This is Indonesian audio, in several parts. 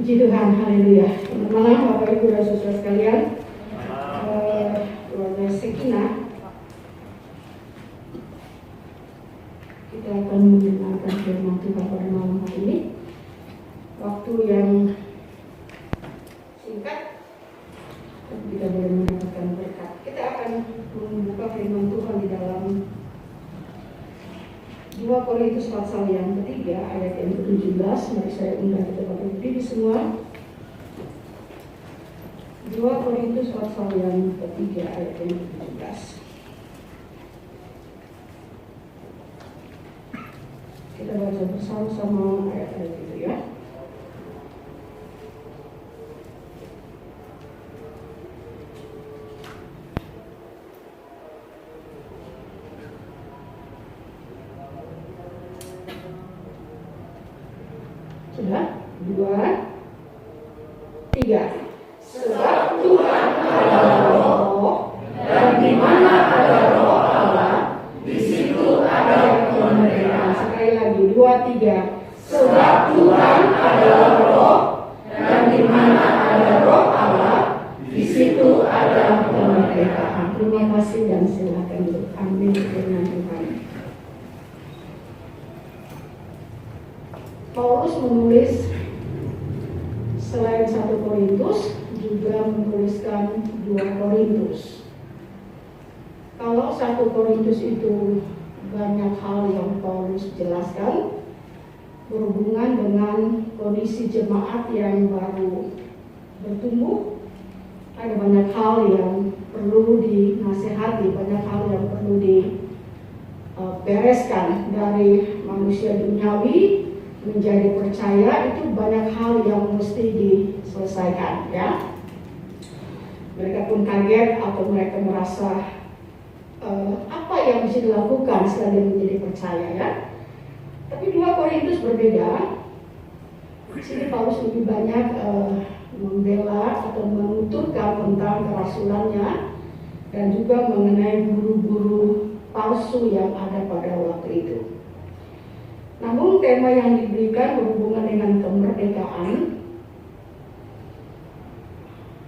Puji Tuhan, haleluya. Selamat malam Bapak Ibu dan saudara sekalian. Keluarga Sekinah, kita akan mendengarkan firman Tuhan pada malam hari ini. Waktu yang singkat, tapi kita boleh mendapatkan berkat. Kita akan membuka firman Tuhan di dalam 2 Korintus pasal yang ketiga ayat yang ke-17. Mari saya undang kita Bapak berdiri semua. 2 Korintus pasal yang ketiga ayat yang ke-17. Kita baca bersama-sama ayat-ayat itu ya. Sudah? 2, 3. Sebab Tuhan adalah Roh, dan di mana ada Roh Allah, di situ ada kemerdekaan. Sekali lagi, 2, 3. Sebab Tuhan adalah Roh, dan di mana ada Roh Allah, di situ ada kemerdekaan. Terima kasih dan silakan ambil firman Tuhan. Paulus menulis selain 1 Korintus juga menuliskan 2 Korintus. Kalau 1 Korintus itu banyak hal yang Paulus jelaskan berhubungan dengan kondisi jemaat yang baru bertumbuh, ada banyak hal yang perlu dinasihati, banyak hal yang perlu dibereskan dari manusia duniawi menjadi percaya. Itu banyak hal yang mesti diselesaikan ya. Mereka pun kaget atau mereka merasa apa yang mesti dilakukan setelah menjadi percaya ya. Tapi 2 Korintus berbeda. Di sini Paulus lebih banyak membela atau menuturkan tentang kerasulannya dan juga mengenai guru-guru palsu yang ada pada waktu itu. Namun tema yang diberikan berhubungan dengan kemerdekaan.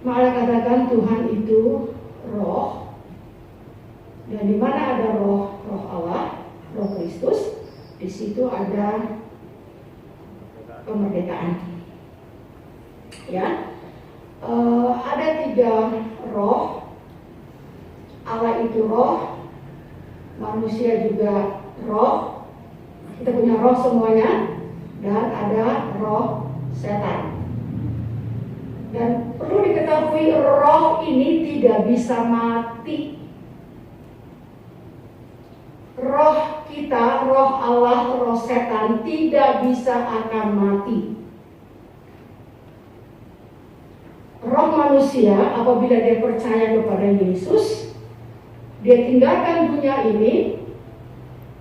Malah katakan Tuhan itu Roh, dan di mana ada Roh Allah, Roh Kristus, di situ ada kemerdekaan. Ya, ada 3 roh. Allah itu Roh, manusia juga Roh. Kita punya roh semuanya, dan ada roh setan. Dan perlu diketahui roh ini tidak bisa mati. Roh kita, roh Allah, roh setan tidak bisa akan mati. Roh manusia apabila dia percaya kepada Yesus, dia tinggalkan dunia ini,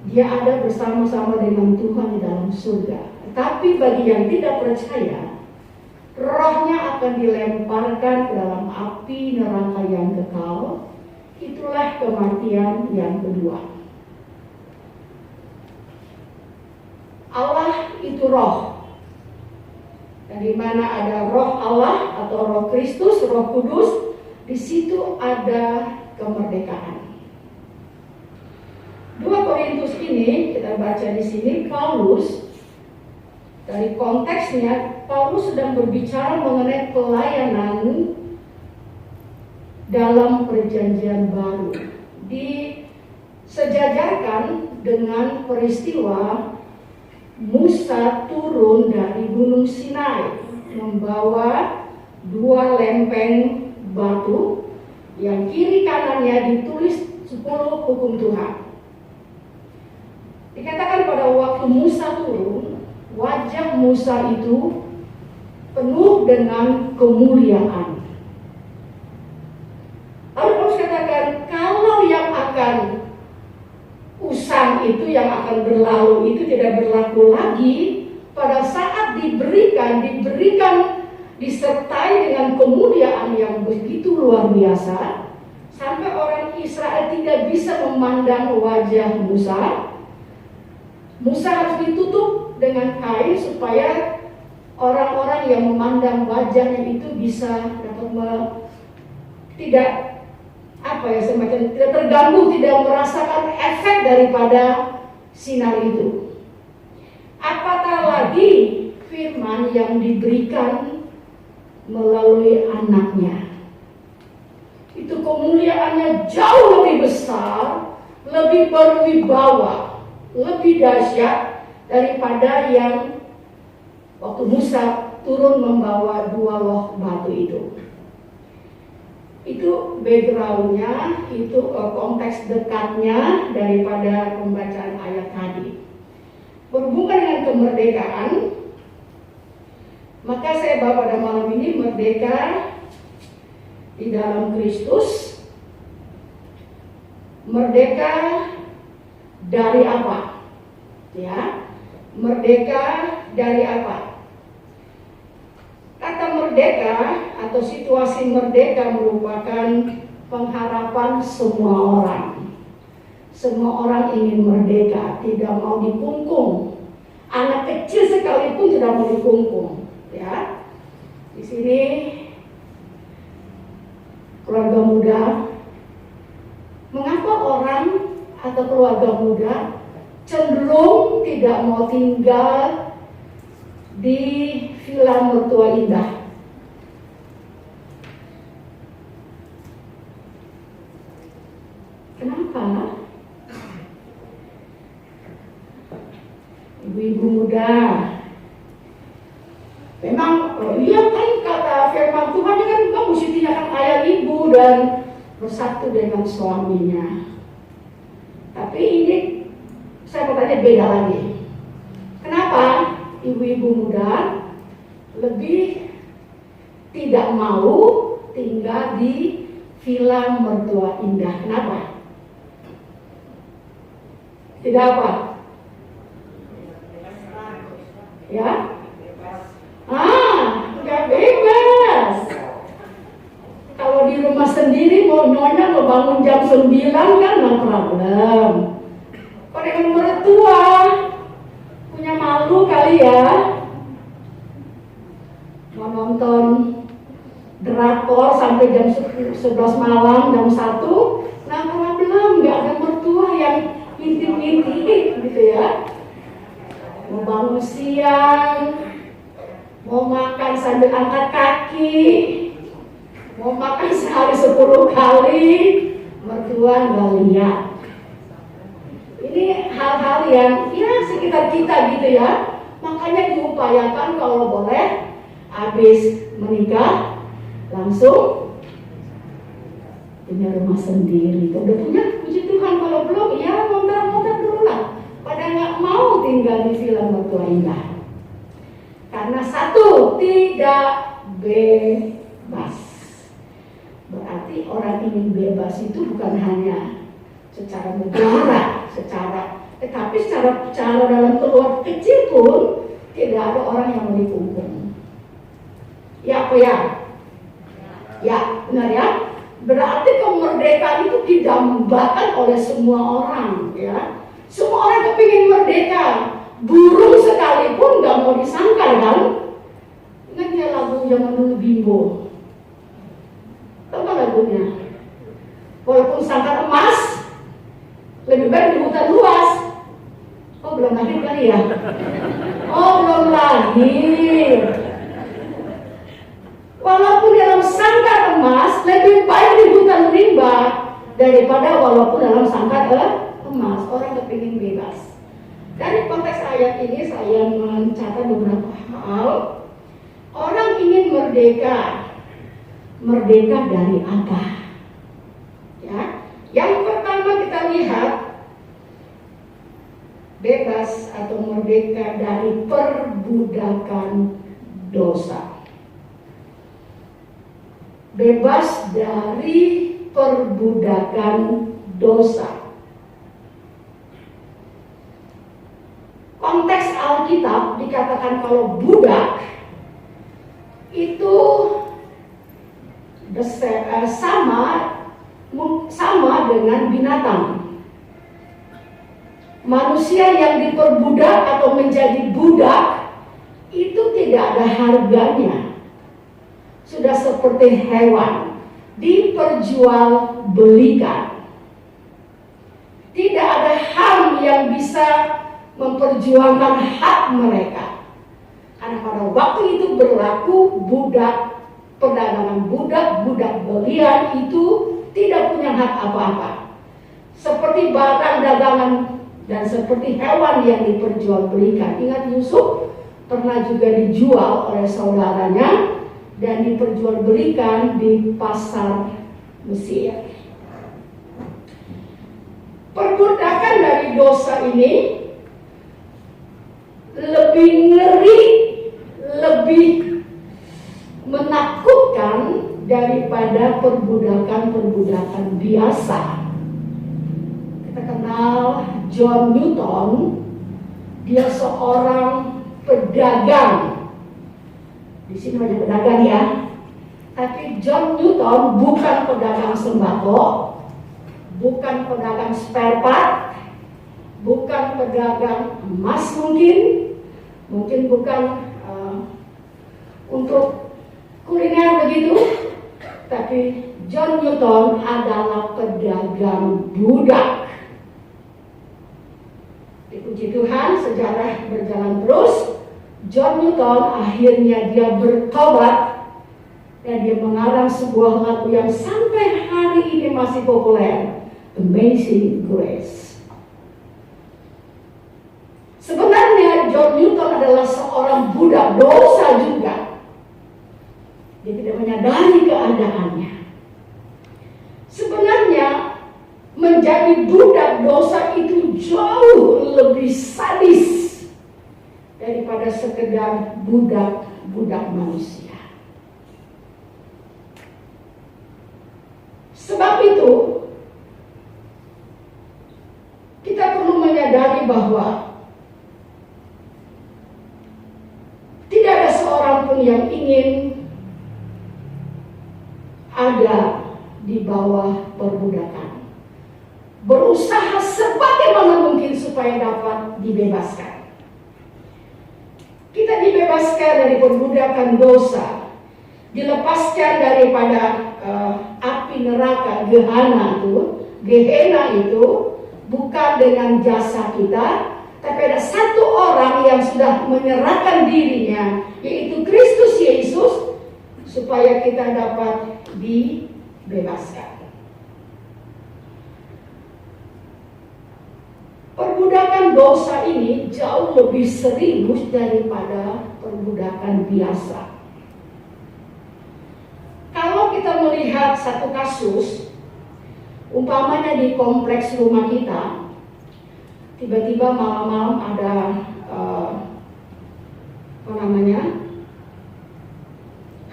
dia ada bersama-sama dengan Tuhan di dalam surga. Tapi bagi yang tidak percaya, rohnya akan dilemparkan ke dalam api neraka yang kekal. Itulah kematian yang kedua. Allah itu Roh. Dan di mana ada Roh Allah atau Roh Kristus, Roh Kudus, di situ ada kemerdekaan. 2 Korintus ini kita baca di sini, Paulus dari konteksnya, Paulus sedang berbicara mengenai pelayanan dalam perjanjian baru, disejajarkan dengan peristiwa Musa turun dari Gunung Sinai membawa 2 lempeng batu yang kiri kanannya ditulis 10 hukum Tuhan. Dikatakan pada waktu Musa turun, wajah Musa itu penuh dengan kemuliaan. Lalu Paulus katakan, kalau yang akan usang itu, yang akan berlalu itu tidak berlaku lagi, pada saat diberikan disertai dengan kemuliaan yang begitu luar biasa, sampai orang Israel tidak bisa memandang wajah Musa. Musa harus ditutup dengan kain supaya orang-orang yang memandang wajahnya itu bisa tidak semacam tidak terganggu, tidak merasakan efek daripada sinar itu. Apatah lagi firman yang diberikan melalui anaknya. Itu kemuliaannya jauh lebih besar, lebih berwibawa, lebih dahsyat daripada yang waktu Musa turun membawa 2 loh batu itu. Itu backgroundnya, itu konteks dekatnya daripada pembacaan ayat tadi. Berhubungan dengan kemerdekaan, maka saya bawa pada malam ini merdeka di dalam Kristus. Merdeka dari apa? Ya, merdeka dari apa? Kata merdeka atau situasi merdeka merupakan pengharapan semua orang. Semua orang ingin merdeka, tidak mau dikungkung. Anak kecil sekalipun tidak mau dikungkung. Ya, di sini keluarga muda. Mengapa orang atau keluarga muda cenderung tidak mau tinggal di villa mertua indah? Kenapa? Ibu-ibu muda, memang iya kan kata firman Tuhan kan kamu mesti tinggalkan ayah ibu dan bersatu dengan suaminya. Tapi ini saya mau tanya beda lagi. Kenapa ibu-ibu muda lebih tidak mau tinggal di villa mertua indah? Kenapa? Tidak apa? Ya? Nggak bebas. Kalau di rumah sendiri mau nyonya mau bangun jam 9 kan no problem. Kalau dengan mertua punya malu kali ya, mau nonton drakor sampai jam 11 malam, jam 1, nah problem, nggak ada mertua yang intim-intim gitu ya. Mau bangun siang, mau makan sambil angkat kaki, mau makan sehari 10 kali, mertua nggak lihat. Ini hal-hal yang ya sekitar kita gitu ya. Makanya diupayakan kalau boleh habis menikah langsung punya rumah sendiri. Udah punya, puji Tuhan. Kalau belum ya ngontrak-ngontrak dulu lah. Pada nggak mau tinggal di villa mertua indah. Karena satu, tidak bebas. Berarti orang ingin bebas itu bukan hanya secara negara, tetapi secara dalam keluarga kecil pun tidak ada orang yang mau dikungkung. Ya apa ya? Ya benar ya. Berarti kemerdekaan itu didambakan oleh semua orang, ya. Semua orang kepingin merdeka. Burung sekalipun nggak mau disangkal kan? Ingat ya lagu zaman dulu Bimbo. Apa lagunya? Walaupun sangkar emas, lebih baik di hutan luas. Oh belum lahir kali ya? Oh belum lahir. Walaupun dalam sangkar emas, lebih baik di hutan rimba daripada walaupun dalam sangkar emas. Orang kepingin bebas. Dari konteks ayat ini saya mencatat beberapa hal. Orang ingin merdeka. Merdeka dari apa? Ya. Yang pertama kita lihat bebas atau merdeka dari perbudakan dosa. Bebas dari perbudakan dosa. Konteks Alkitab dikatakan kalau budak itu sama dengan binatang. Manusia yang diperbudak atau menjadi budak itu tidak ada harganya. Sudah seperti hewan diperjualbelikan. Tidak ada HAM yang bisa memperjuangkan hak mereka. Karena pada waktu itu berlaku budak, perdagangan budak belian itu tidak punya hak apa-apa. Seperti barang dagangan dan seperti hewan yang diperjualbelikan. Ingat Yusuf pernah juga dijual oleh saudaranya dan diperjualbelikan di pasar Mesir. Perbudakan dari dosa ini lebih ngeri, lebih menakutkan daripada perbudakan biasa. Kita kenal John Newton, dia seorang pedagang. Di sini banyak pedagang ya. Tapi John Newton bukan pedagang sembako, bukan pedagang spare part, bukan pedagang emas mungkin bukan untuk kuliner begitu, tapi John Newton adalah pedagang budak. Dipuji Tuhan, sejarah berjalan terus. John Newton akhirnya dia bertobat dan dia mengarang sebuah lagu yang sampai hari ini masih populer, Amazing Grace. Sebenarnya John Newton adalah seorang budak dosa juga. Dia tidak menyadari keadaannya. Sebenarnya menjadi budak dosa itu jauh lebih sadis daripada sekedar budak manusia. Sebab itu kita perlu menyadari bahwa tidak ada seorang pun yang ingin ada di bawah perbudakan. Berusaha sebagaimana mungkin supaya dapat dibebaskan. Kita dibebaskan dari perbudakan dosa, dilepaskan daripada api neraka Gehenna itu bukan dengan jasa kita, tapi ada satu orang yang sudah menyerahkan dirinya, yaitu Kristus Yesus, supaya kita dapat dibebaskan. Perbudakan dosa ini jauh lebih serius daripada perbudakan biasa. Kalau kita melihat satu kasus, umpamanya di kompleks rumah kita, tiba-tiba malam-malam ada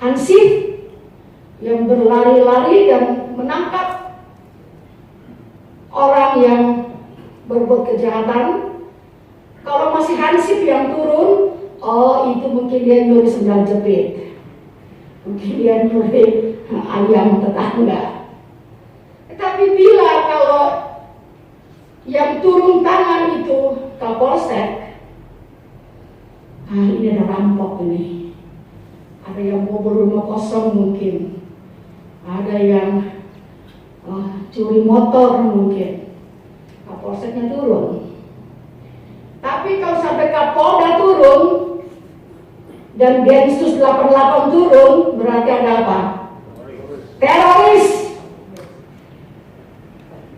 hansip yang berlari-lari dan menangkap orang yang berbuat kejahatan. Kalau masih hansip yang turun, oh itu mungkin dia nyuri sendal jepit, mungkin dia nyuri ayam tetangga. Tetapi bila kalau yang turun tangan itu Kapolsek, ini ada rampok ini, ada yang mau berumah kosong mungkin, ada yang curi motor mungkin, Kapolseknya turun. Tapi kalau sampai Kapolda turun dan Densus 88 turun, berarti ada apa? Teroris.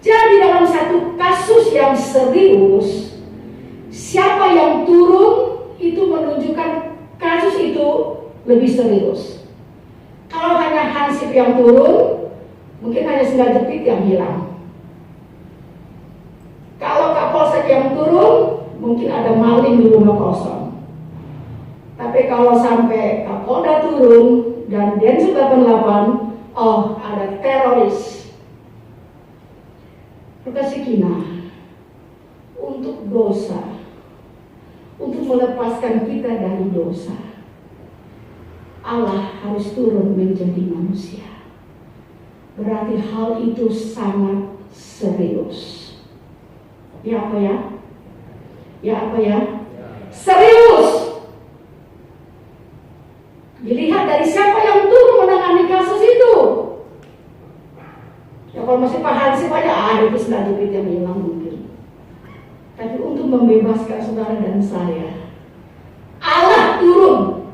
Jadi dalam satu kasus yang serius, siapa yang turun itu menunjukkan kasus itu lebih serius. Kalau hanya hansip yang turun, mungkin hanya sendal jepit yang hilang. Kalau Kapolsek yang turun, mungkin ada maling di rumah kosong. Tapi kalau sampai Kapolda turun dan Densus 88, oh ada teroris. Kekasih untuk dosa, untuk melepaskan kita dari dosa, Allah harus turun menjadi manusia. Berarti hal itu sangat serius. Ya apa ya? Serius. siapa yang turun menangani kasus itu? Ya kalau masih Pak Hansi banyak itu sudah duit yang hilang mungkin. Tapi untuk membebaskan saudara dan saya, Allah turun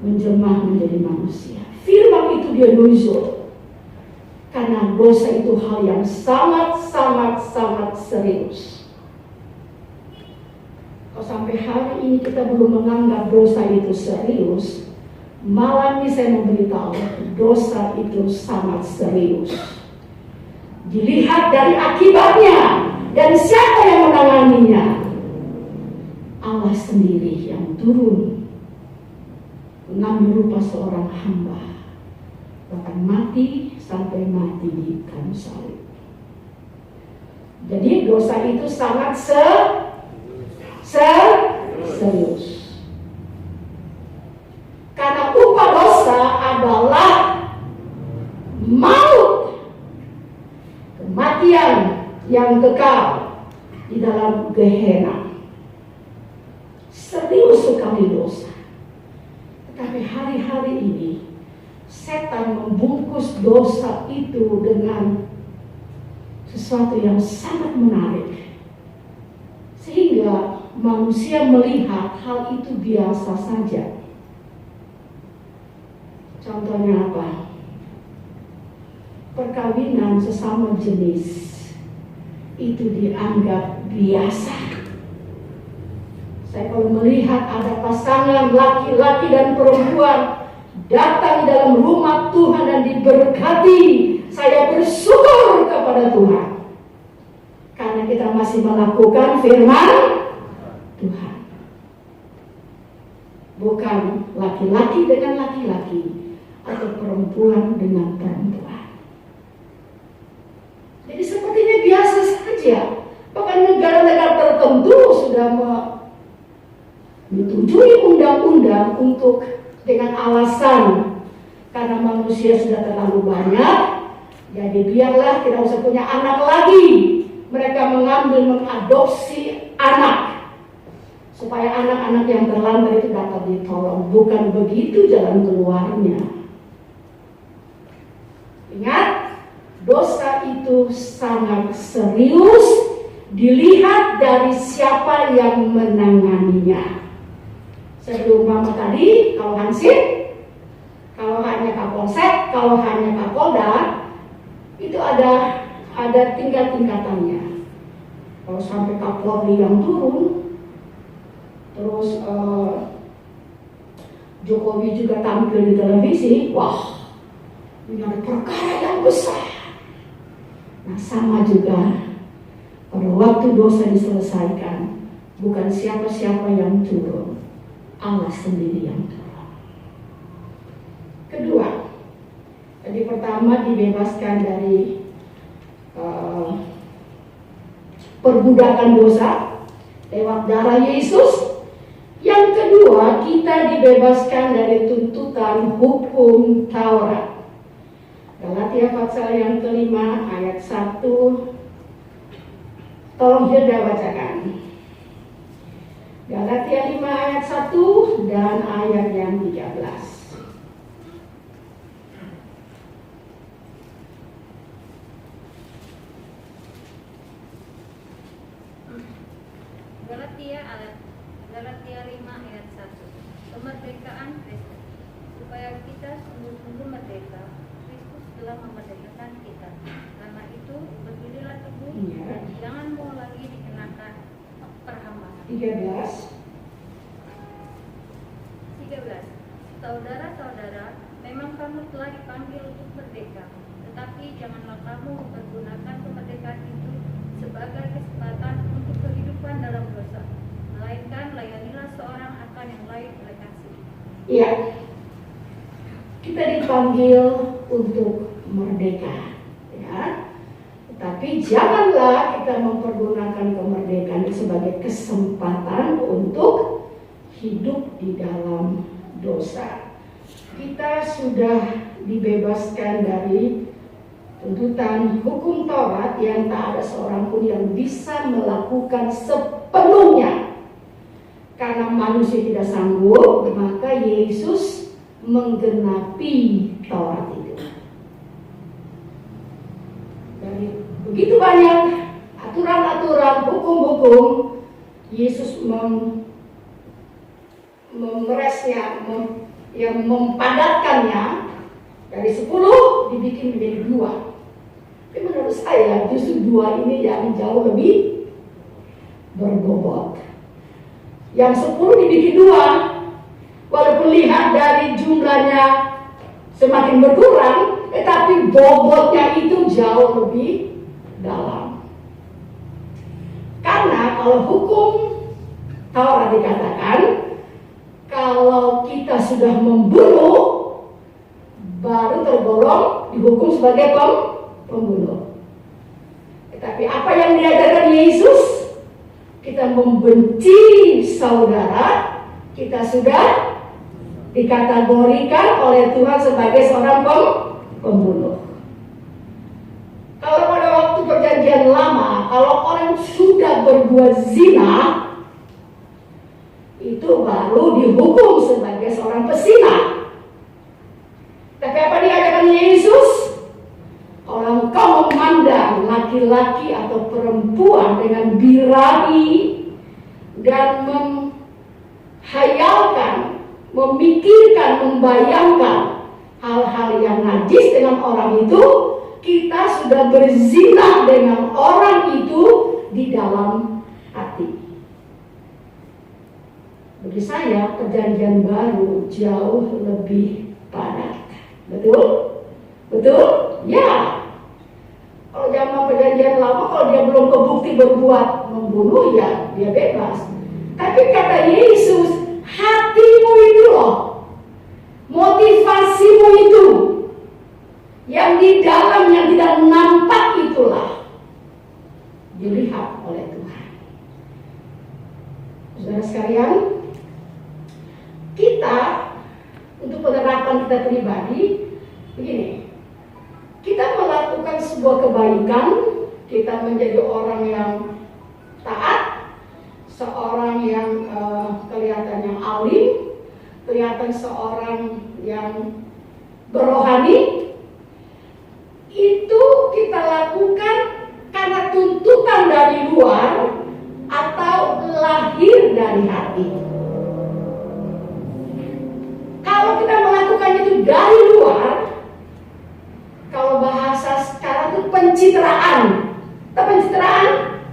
menjelma menjadi manusia. Firman itu dia nuzul. Karena dosa itu hal yang sangat serius. Kalau sampai hari ini kita belum menganggap dosa itu serius, malam ini saya memberitahu, dosa itu sangat serius. Dilihat dari akibatnya dan siapa yang menanganinya. Allah sendiri yang turun mengambil rupa seorang hamba, bahkan mati sampai mati di kayu salib. Jadi dosa itu sangat serius. Karena upah dosa adalah maut, kematian yang kekal di dalam Gehenna. Serius sekali dosa. Tetapi hari-hari ini setan membungkus dosa itu dengan sesuatu yang sangat menarik, sehingga manusia melihat hal itu biasa saja. Contohnya apa? Perkawinan sesama jenis itu dianggap biasa. Saya kalau melihat ada pasangan laki-laki dan perempuan datang dalam rumah Tuhan dan diberkati, saya bersyukur kepada Tuhan. Karena kita masih melakukan firman Tuhan. Bukan laki-laki dengan laki-laki atau perempuan dengan perempuan. Jadi sepertinya biasa saja. Bahkan negara-negara tertentu sudah menyetujui undang-undang untuk dengan alasan karena manusia sudah terlalu banyak, jadi biarlah tidak usah punya anak lagi. Mereka mengadopsi anak supaya anak-anak yang terlantar itu dapat ditolong. Bukan begitu jalan keluarnya. Ingat, dosa itu sangat serius, dilihat dari siapa yang menanganinya. Sebelum mama tadi, kalau Hansip, kalau hanya Kapolsek, kalau hanya Kapolda, itu ada tingkat-tingkatannya. Kalau sampai Kapolri yang turun, terus Jokowi juga tampil di televisi, wah, ini ada perkara yang besar. Nah, sama juga pada waktu dosa diselesaikan, bukan siapa-siapa yang turun, Allah sendiri yang turun. Kedua, jadi pertama dibebaskan dari perbudakan dosa lewat darah Yesus. Yang kedua, kita dibebaskan dari tuntutan hukum Taurat. Galatia pasal yang kelima ayat 1. Tolong Hilda bacakan. Galatia 5 ayat 1 dan ayat yang 13. Galatia 5 ayat 1. Kemerdekaan Kristus. Supaya kita sungguh-sungguh merdeka, Kristus telah memerdekakan kita. Karena itu, berdirilah teguh dan jangan mau lagi dikenakan perhambaan. 13. Saudara-saudara, memang kamu telah dipanggil untuk merdeka, tetapi janganlah kamu mempergunakan kemerdekaan itu sebagai kesempatan untuk kehidupan dalam dosa, melainkan layanilah seorang akan yang lain oleh kasih. Iya, kita dipanggil untuk merdeka, ya. Tapi janganlah kita mempergunakan kemerdekaan itu sebagai kesempatan untuk hidup di dalam dosa. Kita sudah dibebaskan dari tuntutan hukum Taurat yang tak ada seorang pun yang bisa melakukan sepenuhnya. Karena manusia tidak sanggup, maka Yesus menggenapi Taurat itu. Dari begitu banyak aturan-aturan, hukum-hukum, Yesus memeresnya, mempadatkannya dari 10 dibikin menjadi 2. Tapi menurut saya justru 2 ini yang jauh lebih berbobot. Yang 10 dibikin 2, walaupun lihat dari jumlahnya semakin berkurang, tetapi bobotnya itu jauh lebih dalam. Karena kalau hukum Taurat dikatakan, kalau kita sudah membunuh, baru tergolong dihukum sebagai pembunuh. Tetapi apa yang diajarkan Yesus, kita membenci saudara, kita sudah dikategorikan oleh Tuhan sebagai seorang pembunuh. Kalau pada waktu perjanjian lama, kalau orang sudah berbuat zina, itu baru dihukum sebagai seorang pesina. Tapi apa diajarkan Yesus? Kalau engkau memandang laki-laki atau perempuan dengan birahi dan menghayalkan, memikirkan, membayangkan hal-hal yang najis dengan orang itu, kita sudah berzina dengan orang itu di dalam hati. Bagi saya perjanjian baru jauh lebih padat. Betul? Betul? Ya. Kalau zaman perjanjian lama, kalau dia belum kebukti berbuat membunuh, ya dia bebas. Tapi kata Yesus, hatimu itu loh, motivasimu itu, yang di dalam, yang tidak nampak itulah dilihat oleh Tuhan. Saudara sekalian, kita untuk penerapan kita pribadi begini, kita melakukan sebuah kebaikan, kita menjadi orang yang taat, seorang yang kelihatannya alim, kelihatan seorang yang berrohani, itu kita lakukan karena tuntutan dari luar atau lahir dari hati. Kalau kita melakukan itu dari luar, kalau bahasa sekarang itu pencitraan,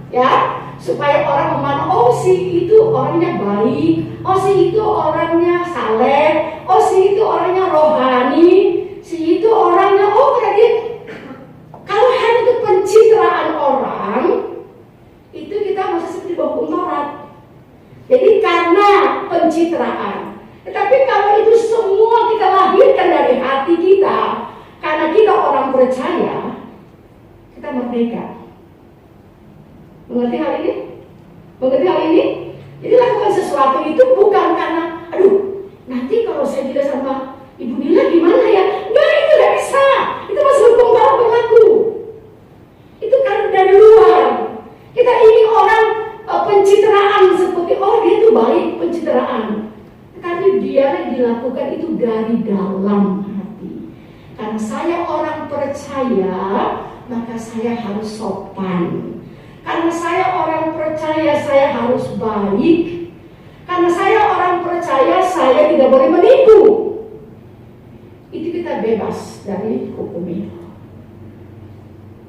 ya, supaya orang memandang, oh si itu orangnya baik, oh si itu orangnya saleh, oh si itu orangnya rohani, si itu orangnya, oh berarti kalau hanya itu pencitraan orang, itu kita masih seperti hukum Taurat. Jadi karena pencitraan. Tetapi kalau itu semua kita lahirkan dari hati kita, karena kita orang percaya, kita merdeka. Mengerti hal ini? Mengerti hal ini? Jadi lakukan sesuatu itu bukan karena, aduh, nanti kalau saya tidak sama Ibu Nila gimana ya? Enggak, itu tidak bisa. Itu masih hukum Taurat berlaku. Itu kan dari luar. Kita ingin orang pencitraan seperti, oh dia itu baik, pencitraan. Tetapi dia yang dilakukan itu dari dalam hati. Karena saya orang percaya, maka saya harus sopan. Karena saya orang percaya, saya harus baik. Karena saya orang percaya, saya tidak boleh menipu. Itu kita bebas dari hukum itu.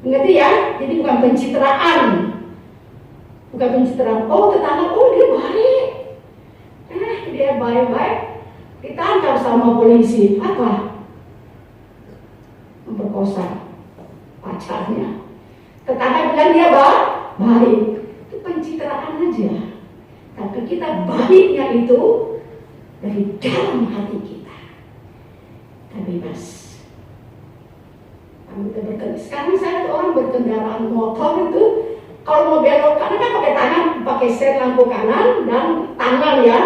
Mengerti ya? Jadi bukan pencitraan. Bukan pencitraan, oh tetangga, oh dia baik. Dia baik-baik, ditangkap sama polisi. Apa? Memperkosa pacarnya. Tetangga bilang dia baik. Itu pencitraan aja. Tapi kita baiknya itu dari dalam hati kita. Kita bebas. Sekarang saya lihat orang berkendaraan motor itu, kalau mau belok kanan kan pakai tangan, pakai sen lampu kanan dan tangan ya.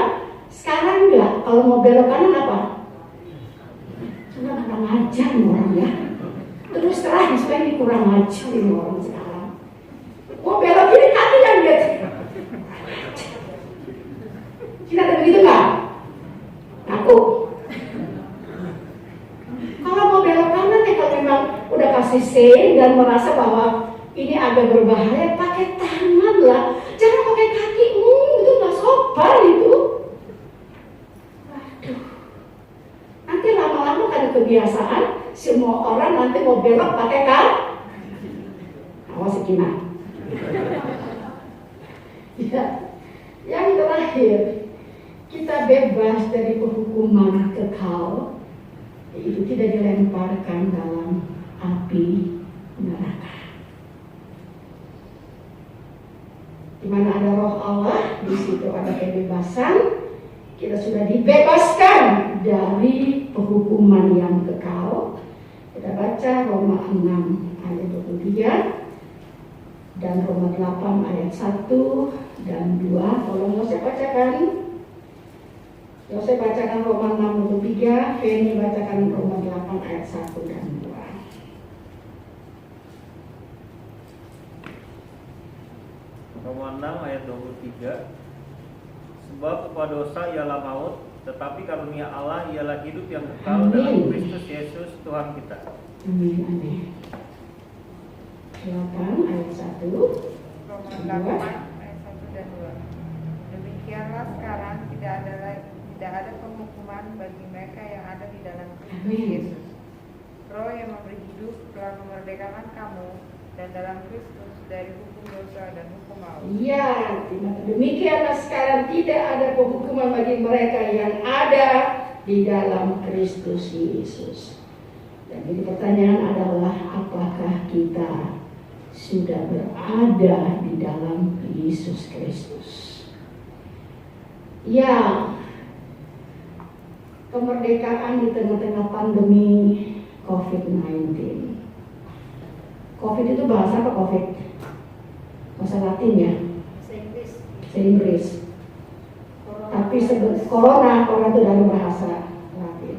Sekarang enggak, kalau mau belok kanan apa? Cuma kurang ajar orang ya. Terus terang, supaya ini kurang ajar ini orang sekarang. Mau belok kiri kaki kan dia. Kita ada begitu enggak? Aku. merasa bahwa ini agak berbahaya, pakai tangan lah, jangan pakai kakimu, itu nggak sopan itu. Waduh, nanti lama-lama kan kebiasaan, semua orang nanti mau belok pakai kaki. Awas Kina. Ya, yang terakhir, kita bebas dari penghukuman kekal, itu tidak dilemparkan dalam api neraka. Di mana ada Roh Allah, di situ ada kebebasan. Kita sudah dibebaskan dari penghukuman yang kekal. Kita baca Roma 6 ayat 23 dan Roma 8 ayat 1 dan 2. Tolong Yosef bacakan. Yosef bacakan Roma 6 ayat 23, Feni bacakan Roma 8 ayat 1 dan 2. Roma 6 ayat 23. Sebab upah dosa ialah maut, tetapi karunia Allah ialah hidup yang kekal dalam Kristus Yesus Tuhan kita. Amin, amin. 8 ayat 1. Roma 8 ayat 1 dan 2. Demikianlah sekarang tidak ada penghukuman bagi mereka yang ada di dalam Kristus Yesus. Roh yang memberi hidup telah memerdekakan kamu dan dalam Kristus dari hukum dosa dan hukum maut. Iya, demikianlah sekarang tidak ada penghukuman bagi mereka yang ada di dalam Kristus Yesus. Dan jadi pertanyaan adalah, apakah kita sudah berada di dalam Yesus Kristus? Ya, kemerdekaan di tengah-tengah pandemi COVID-19. COVID itu bahasa apa COVID? Bahasa Latin ya? Bahasa Inggris. Tapi corona itu dari bahasa Latin.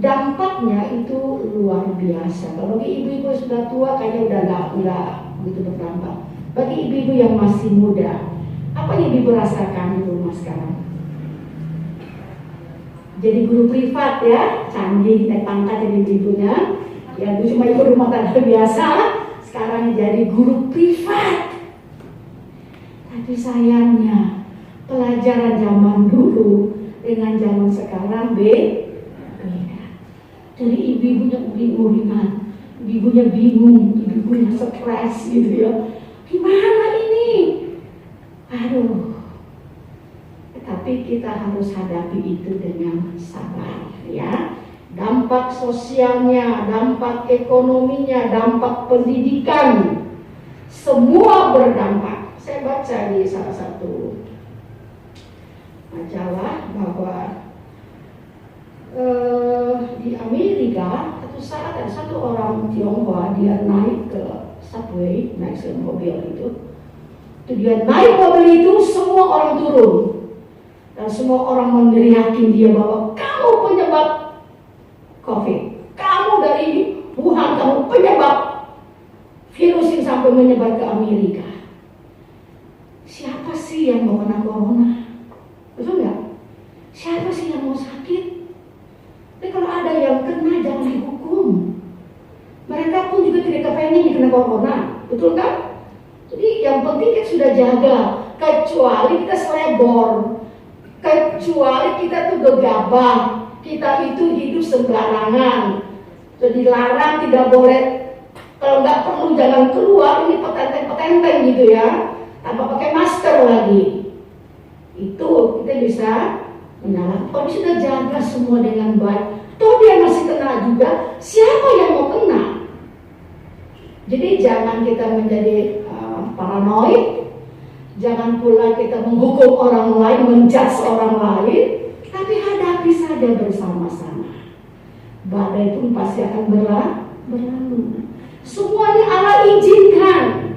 Dampaknya itu luar biasa. Kalau bagi ibu-ibu yang sudah tua kayaknya udah nggak begitu berdampak. Bagi ibu-ibu yang masih muda, apa yang ibu rasakan di rumah sekarang? Jadi guru privat ya, canggih naik pangkat jadi ibunya. Ya itu cuma ibu rumah tangga biasa. Sekarang jadi guru privat. Tapi sayangnya pelajaran zaman dulu dengan zaman sekarang beda. Jadi ibu-ibunya bingung, ibunya stres gitu ya. Gimana ini? Aduh. Tetapi kita harus hadapi itu dengan sabar ya. Dampak sosialnya, dampak ekonominya, dampak pendidikan, semua berdampak. Saya baca di salah satu majalah bahwa di Amerika satu saat ada satu orang Tionghoa, dia naik ke subway, naik ke mobil itu dia naik mobil itu, semua orang turun dan semua orang meneriakin dia bahwa kamu penyebab COVID, kamu dari Wuhan, kamu penyebab virus ini sampai menyebar ke Amerika. Siapa sih yang mau kena corona? Betul nggak? Siapa sih yang mau sakit? Tapi kalau ada yang kena jangan dihukum. Mereka pun juga tidak kepengen kena corona, betul kan? Jadi yang penting kita sudah jaga, kecuali kita selebor, kecuali kita tuh gegabah. Kita itu hidup sembarangan, jadi larang, tidak boleh, kalau nggak perlu jangan keluar, ini petenteng gitu ya, tanpa pakai masker lagi. Itu kita bisa menyalahkan. Kalau sudah jaga semua dengan baik, toh dia masih kena juga, siapa yang mau kena? Jadi jangan kita menjadi paranoid, jangan pula kita menghukum orang lain, menjudge orang lain. Tapi hadapi saja bersama-sama. Badai pun pasti akan berlalu. Semuanya Allah izinkan.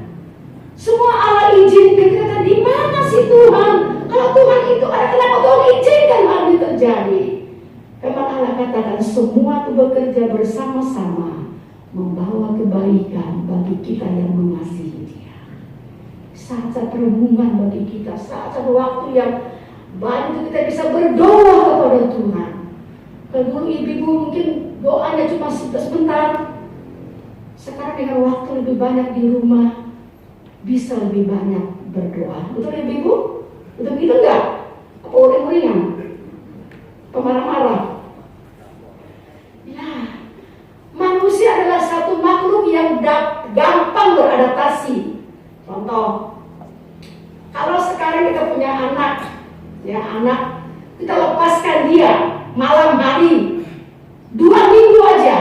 Semua Allah izinkan. Kita kata, di mana sih Tuhan? Kalau Tuhan itu ada, kenapa Tuhan izinkan hal ini terjadi? Memang Allah katakan semua itu bekerja bersama-sama membawa kebaikan bagi kita yang mengasihi Dia. Saat-saat perhubungan bagi kita, saat-saat waktu yang baik kita bisa berdoa kepada Tuhan. Kalau dulu ibu mungkin doanya cuma sebentar, Sekarang dengan waktu lebih banyak di rumah, bisa lebih banyak berdoa. Betul ya Ibu? Betul gitu enggak? Apa uring-uringan? Pemarah-marah? Ya, manusia adalah satu makhluk yang gampang beradaptasi. Contoh, kalau sekarang kita punya anak, kita lepaskan dia malam hari 2 minggu aja,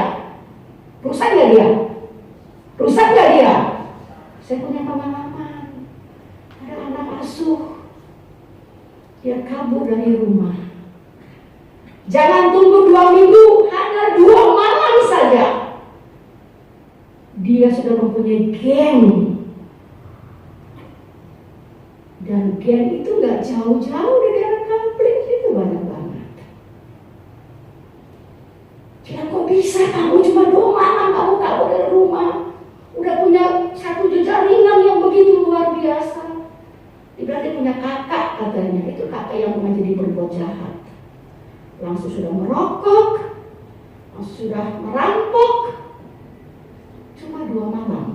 rusak nggak dia? Rusak nggak dia? Saya punya pengalaman, ada anak asuh, dia kabur dari rumah. Jangan tunggu 2 minggu, hanya 2 malam saja dia sudah mempunyai geng. Dan geng itu gak jauh-jauh di daerah kampung itu banyak banget. Ya kok bisa kamu cuma 2 malam kamu kabur dari rumah? Udah punya satu jejaringan yang begitu luar biasa. Berarti punya kakak katanya. Itu kakak yang pernah jadi berbuat jahat. Langsung sudah merokok, langsung sudah merampok. Cuma 2 malam.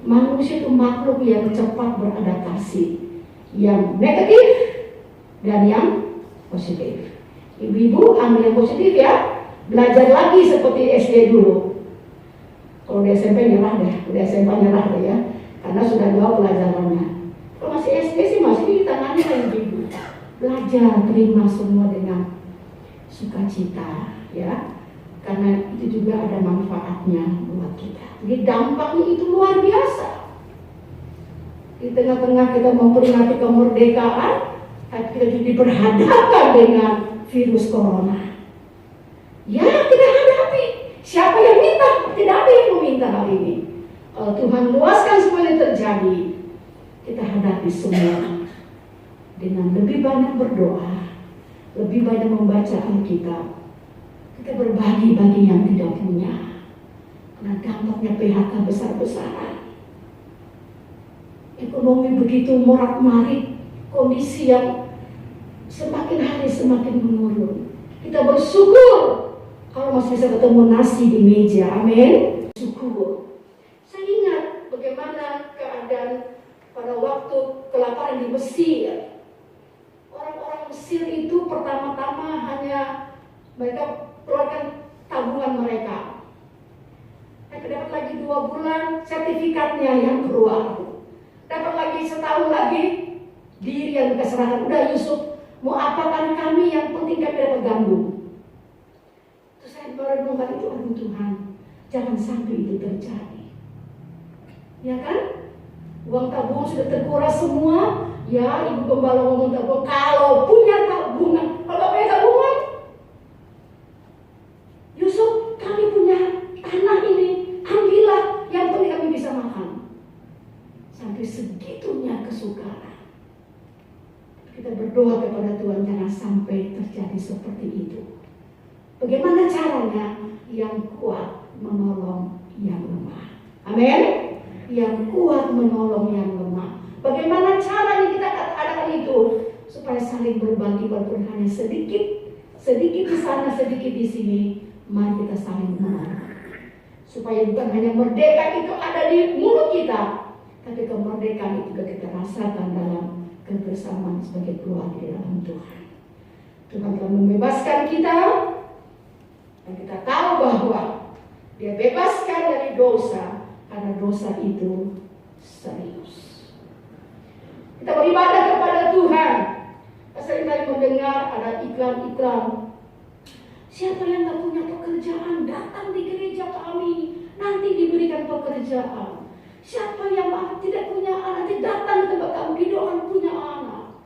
Manusia itu makhluk yang cepat beradaptasi, yang negatif dan yang positif. Ibu-ibu ambil yang positif ya, belajar lagi seperti SD dulu. Kalau di SMP nyerah deh, udah SMP nyerah deh ya, karena sudah jauh pelajarannya. Kalau masih SD sih masih ditangani oleh ibu. Belajar, terima semua dengan sukacita ya. Karena itu juga ada manfaatnya buat kita. Jadi dampaknya itu luar biasa. Di tengah-tengah kita memperingati kemerdekaan, kita diperhadapkan dengan virus corona. Ya, kita hadapi. Siapa yang minta? Tidak ada yang meminta hal ini. Kalau Tuhan luaskan semua yang terjadi, kita hadapi semua dengan lebih banyak berdoa, lebih banyak membaca Alkitab. Kita berbagi bagi yang tidak punya. Karena dampaknya PHK besar-besaran. Ekonomi begitu morat-marit, kondisi yang semakin hari semakin menurun. Kita bersyukur kalau masih bisa ketemu nasi di meja. Amin. Syukur. Saya ingat bagaimana keadaan pada waktu kelaparan di Mesir. Orang-orang Mesir itu pertama-tama hanya mereka keluarkan tabungan mereka. Mereka dapat lagi 2 bulan sertifikatnya yang keluar. Dapat lagi setahun lagi diri yang keserahkan. Udah Yusuf, mau apakan kami, yang penting kami dapat gandum. Terus saya merenungkan itu, aduh Tuhan, jangan sampai itu terjadi. Ya kan? Uang tabungan sudah terkuras semua. Ya, ibu gembala ngomong tabungan. Kalau punya tabungan, kalau punya tabungan, Yusuf, kami punya tanah ini, ambillah, yang penting kami bisa makan. Sampai segitunya kesukaran. Kita berdoa kepada Tuhan, jangan sampai terjadi seperti itu. Bagaimana caranya? Yang kuat menolong yang lemah. Amin. Yang kuat menolong yang lemah. Bagaimana caranya kita adakan itu? Supaya saling berbagi walaupun hanya sedikit di sana, sedikit di sini. Mari kita saling menolong. Supaya bukan hanya merdeka itu ada di mulut kita, tapi kemerdekaan itu juga kita rasakan dalam kebersamaan sebagai keluarga di dalam Tuhan. Tuhan telah membebaskan kita, dan kita tahu bahwa Dia bebaskan dari dosa, karena dosa itu serius. Kita beribadah kepada Tuhan. Sering kali mendengar ada iklan-iklan. Siapa yang tak punya pekerjaan, datang di gereja kami, nanti diberikan pekerjaan. Siapa yang tidak punya anak, nanti datang ke tempat kami, didoakan punya anak.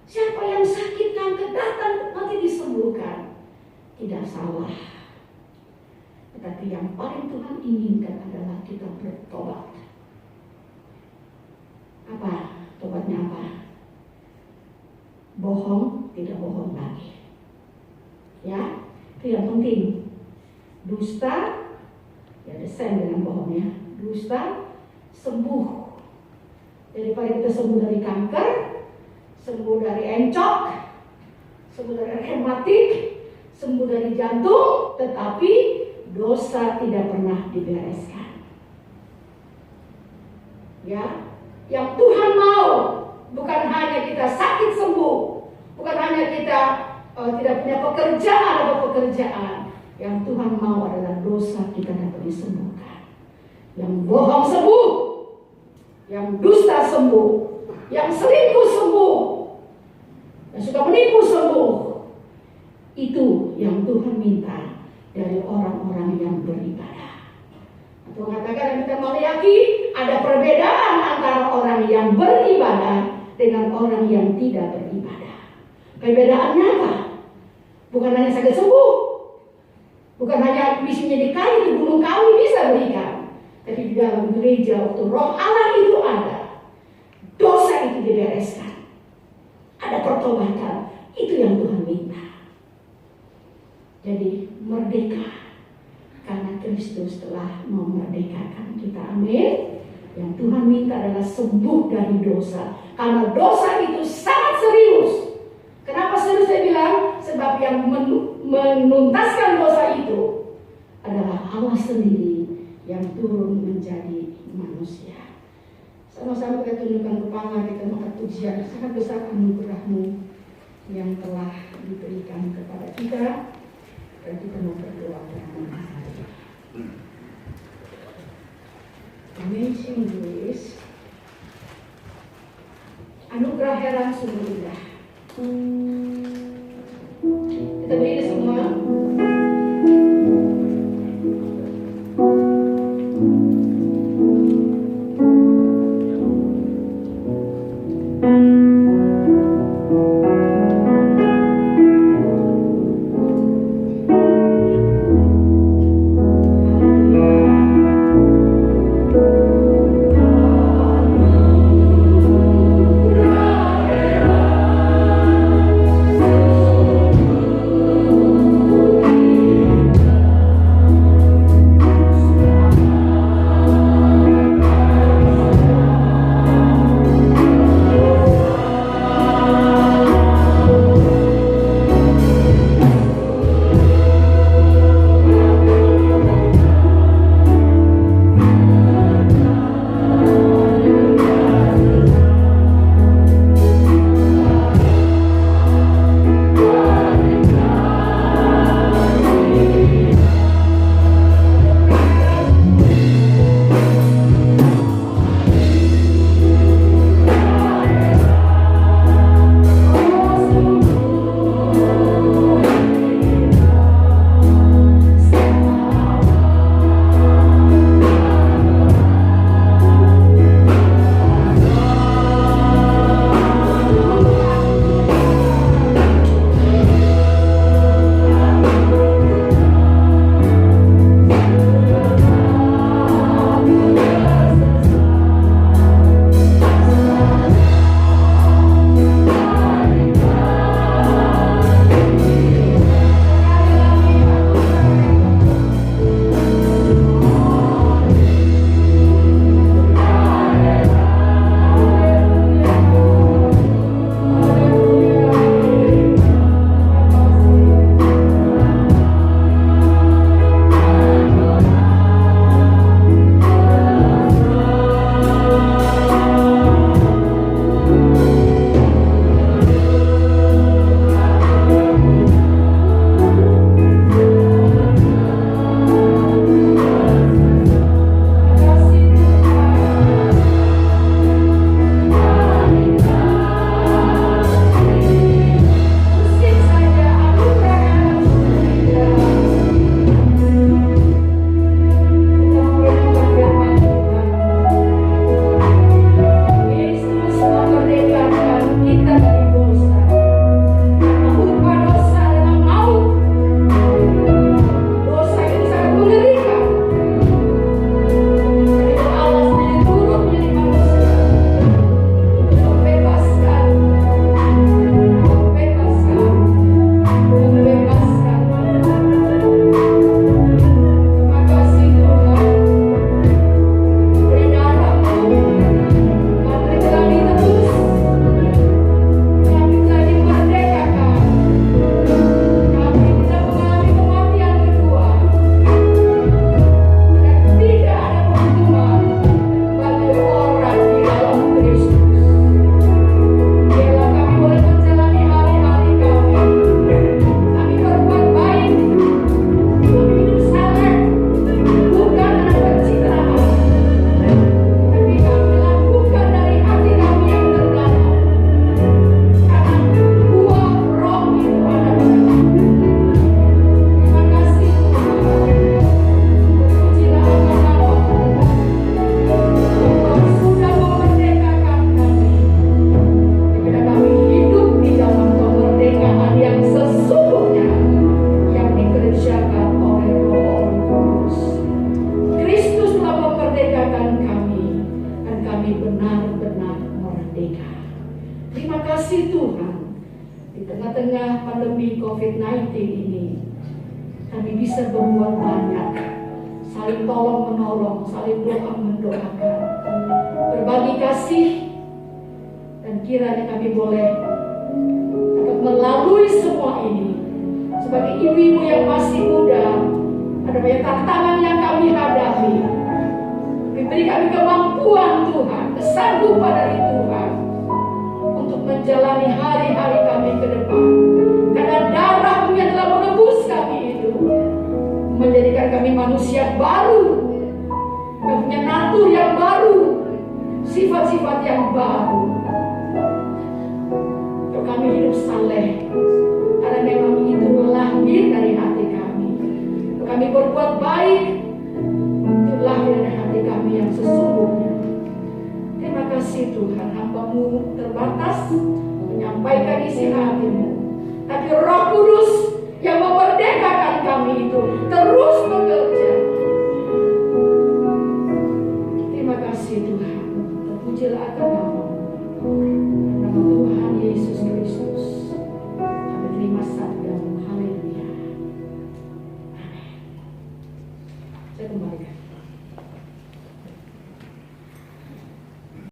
Siapa yang sakit kanker, datang, nanti disembuhkan. Tidak salah. Tetapi yang paling Tuhan inginkan adalah kita bertobat. Apa? Tobatnya apa? Bohong, tidak bohong lagi. Ya. Itu yang penting. Dusta, ya desain dengan bohongnya. Dusta, sembuh. Daripada kita sembuh dari kanker, sembuh dari encok, sembuh dari rematik, sembuh dari jantung, tetapi dosa tidak pernah dibereskan. Ya, yang Tuhan mau bukan hanya kita sakit sembuh, bukan hanya kita tidak punya pekerjaan atau pekerjaan. Yang Tuhan mau adalah dosa kita dapat disembuhkan. Yang bohong sembuh, yang dusta sembuh, yang selingkuh sembuh, yang suka menipu sembuh. Itu yang Tuhan minta dari orang-orang yang beribadah. Atau mengatakan kita meyakini ada perbedaan antara orang yang beribadah dengan orang yang tidak beribadah. Perbedaannya apa? Bukan hanya sakit sembuh, bukan hanya misinya di kayu, di gunung kawi bisa berikan, tapi di dalam gereja waktu Roh Allah itu ada, dosa itu dibereskan, ada pertobatan. Itu yang Tuhan minta. Jadi merdeka karena Kristus telah memerdekakan kita. Amin. Yang Tuhan minta adalah sembuh dari dosa, karena dosa itu sangat serius. Kenapa serius saya bilang? Sebab yang menuntaskan dosa itu adalah Allah sendiri yang turun menjadi manusia. Sama-sama kita tundukkan kepala, kita mengangkat pujian. Sangat besar anugerah-Mu yang telah diberikan kepada kita. Dan kita mau berdoa. Amazing Grace, anugerah heran sungguh indah. Kita berdiri semua. Anugerah merdeka. Terima kasih Tuhan, di tengah-tengah pandemi COVID-19 ini kami bisa berbuat banyak, saling tolong menolong, saling doa mendoakan, berbagi kasih, dan kiranya kami boleh dapat melalui semua ini sebagai ibu-ibu yang masih muda. Ada banyak tantangan yang kami hadapi. Beri kami kemampuan Tuhan, kesanggupan dari Tuhan untuk menjalani hari-hari kami ke depan. Karena darah-Mu yang telah menebus kami itu menjadikan kami manusia baru, yang punya natur yang baru, sifat-sifat yang baru. Untuk kami hidup saleh, karena memang itu lahir dari hati kami. Untuk kami berbuat baik, itu lahir dari hati kami yang sesungguhnya. Terima kasih Tuhan, hamba-Mu terbatas menyampaikan isi hati-Mu, tapi Roh Kudus yang memerdekakan kami itu terus bekerja. Terima kasih Tuhan, terpujilah Engkau.